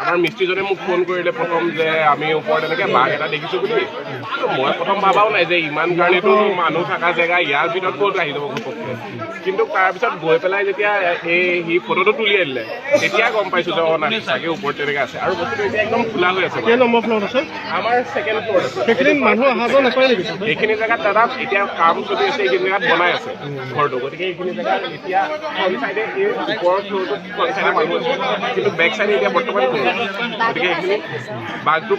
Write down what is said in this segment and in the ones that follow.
আমাৰ মিস্ত্ৰীজনে মোক ফোন কৰিলে প্ৰথম যে আমি ওপৰত এনেকৈ বাঘ এটা দেখিছোঁ বুলি। মই প্ৰথম ভাবাও নাই যে ইমান কাৰণেতো মানুহ থকা জেগা ইয়াৰ ভিতৰত ক'ত আহি যাব ঘপককৈ। কিন্তু তাৰপিছত গৈ পেলাই যেতিয়া সি ফটোটো তুলি আনিলে তেতিয়া গম পাইছোঁ যে নাই চাগে ওপৰত তেনেকৈ আছে। আৰু বস্তুটো এতিয়া একদম খোলা হৈ আছে। নম্বৰ ফ্ল'ৰত আছে? আমাৰ ছেকেণ্ড ফ্ল'ৰ। সেইখিনি মানুহ অহা যোৱা নকৰে নেকি? এইখিনি জেগাত দাদা এতিয়া কাম চলি আছে, এইখিনি জেগাত বনাই আছে ঘৰটো। গতিকে এইখিনি জেগাত এতিয়া ফ্ৰণ্ট চাইডে এই ওপৰৰ ফ্ল'ৰটোত ফ্ৰণ্ট চাইডে মানুহ আছে, কিন্তু বেক চাইডে এতিয়া বৰ্তমান খোলা। গতিকে এইখিনি বাঘটোৰ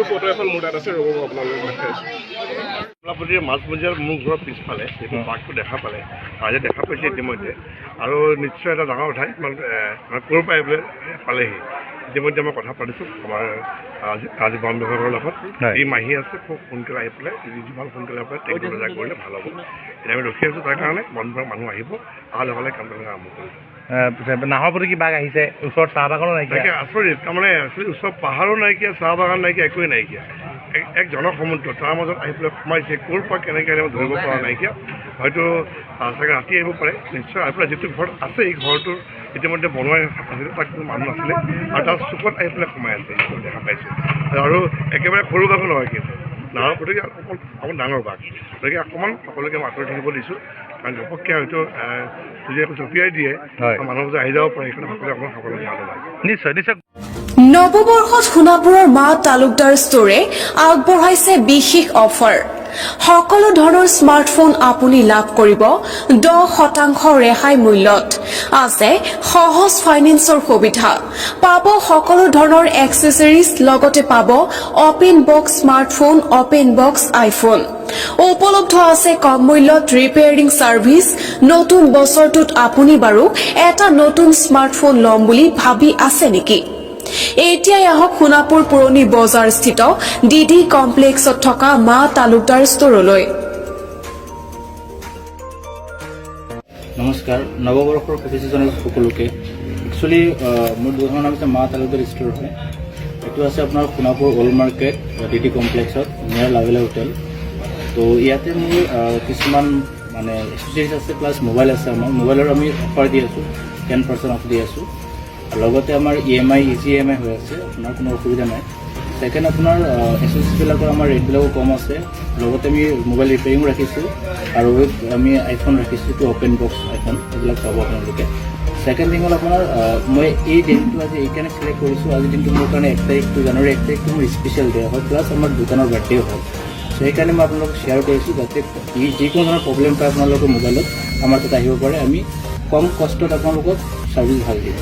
ফটো এখন মোৰ তাত আছে, ৰ'ব আপোনালোকে দেখাইছোঁ। কমলাপতিৰ মাজমজিয়াৰ মোৰ ঘৰৰ পিছফালে যিটো বাঘটো দেখা পালে, আজি দেখা পাইছে ইতিমধ্যে। আৰু নিশ্চয় এটা ডাঙৰ কথা, ক'ৰ পৰা এইবিলাক পালেহি ইতিমধ্যে মই কথা পাতিছোঁ আমাৰ আজি বন বিভাগৰ লগত। এই মাহী আছে, খুব সোনকালে আহি পেলাই যিমান সোনকালে আহি পেলাই টেকন'লজি কৰিলে ভাল হ'ব। এতিয়া আমি ৰখি আছোঁ তাৰ কাৰণে। বন বিভাগৰ মানুহ আহিব, অহাৰ লগে লগে কামটো আৰম্ভ কৰিছোঁ। নাহৰ প্ৰতি কি বাঘ আহিছে? ওচৰত চাহ বাগানো নাইকিয়া। তাকে আচৰিত, তাৰমানে ওচৰত পাহাৰো নাইকিয়া, চাহ বাগান নাইকিয়া, একোৱেই নাইকিয়া। এক জনসমুদ্ৰ তাৰ মাজত আহি পেলাই সোমাইছে, ক'ৰ পৰা কেনেকৈ ধৰিব পৰা নাইকিয়া। হয়তো চাগে ৰাতি আহিব পাৰে। নিশ্চয় আহি পেলাই যিটো ঘৰত আছে এই ঘৰটোৰ ইতিমধ্যে বনোৱাই আছিলে, তাত কোনো মানুহ নাছিলে আৰু তাৰ চুকত আহি পেলাই সোমাই আছে, দেখা পাইছোঁ। আৰু একেবাৰে সৰু বাঘো নহয়, কিন্তু নাহৰ গতিকে অকণমান ডাঙৰ বাঘ। গতিকে অকণমান সকলোকে আঁতৰি থাকিব দিছোঁ, কাৰণ ঘপককৈ হয়তো যদি জঁপিয়াই দিয়ে মানুহ যে আহি যাব পাৰে, সেইকাৰণে সকলোৱে অকণমান সকলোকে ভাল লাগে। নিশ্চয় নিশ্চয়। নৱবৰ্ষত সোণাপুৰৰ মা তালুকদাৰ ষ্ট'ৰে আগবঢ়াইছে বিশেষ অফাৰ। সকলো ধৰণৰ স্মাৰ্টফোন আপুনি লাভ কৰিব 10% ৰেহাই মূল্যত। আছে সহজ ফাইনেন্সৰ সুবিধা, পাব সকলো ধৰণৰ এক্সেসৰিজ, লগতে পাব open box smartphone, open box iPhone. উপলব্ধ আছে কম মূল্যত ৰিপেয়াৰিং ছাৰ্ভিচ। নতুন বছৰটোত আপুনি বাৰু এটা নতুন স্মাৰ্টফোন ল'ম বুলি ভাবি আছে নেকি? এতিয়াই আহক সোণাপুৰ পুৰণি বজাৰ স্থিত ডিডি কমপ্লেক্সত থকা মা তালুকদাৰ ষ্ট'ৰলৈ। নমস্কাৰ, নৱবৰ্ষৰ শুভেচ্ছা জনাইছোঁ সকলোকে। একচুৱেলি মোৰ দোকানৰ নাম হৈছে মা তালুকদাৰ ষ্ট'ৰ হয়। এইটো আছে আপোনাৰ সোণাপুৰ অল্ড মাৰ্কেট ডিডি কমপ্লেক্সত নিয়াৰ লাভেলা হোটেল। তো ইয়াতে মোৰ কিছুমান মানে এক্সেসৰিজ আছে, প্লাছ মোবাইল আছে। আমাৰ মোবাইলৰ আমি অফাৰ দি আছোঁ, 10% অফ দি আছোঁ। লগতে আমাৰ EMI ইজি EMI হৈ আছে, আপোনাৰ কোনো অসুবিধা নাই। ছেকেণ্ড আপোনাৰ এক্সেসৰিজবিলাকৰ আমাৰ ৰেটবিলাকো কম আছে। লগতে আমি মোবাইল ৰিপেয়াৰিঙো ৰাখিছোঁ, আৰু আমি আইফোন ৰাখিছোঁ, এইটো অপেন বক্স আইফোন, এইবিলাক পাব আপোনালোকে। ছেকেণ্ড থিং হ'ল আপোনাৰ মই এই দিনটো আজি এইকাৰণে চিলেক্ট কৰিছোঁ। আজি দিনটো মোৰ কাৰণে 1 তাৰিখটো জানুৱাৰী 1 তাৰিখটো মোৰ স্পেচিয়েল ডে হয়, প্লাছ আমাৰ দোকানৰ বাৰ্থডেও হয়। চ' সেইকাৰণে মই আপোনালোকক শ্বেয়াৰ কৰিছোঁ, যাতে যিকোনো ধৰণৰ প্ৰব্লেম পায় আপোনালোকৰ মোবাইলত আমাৰ তাত আহিব পাৰে। আমি কম কষ্টত আপোনালোকক ছাৰ্ভিচ ভাল দিম।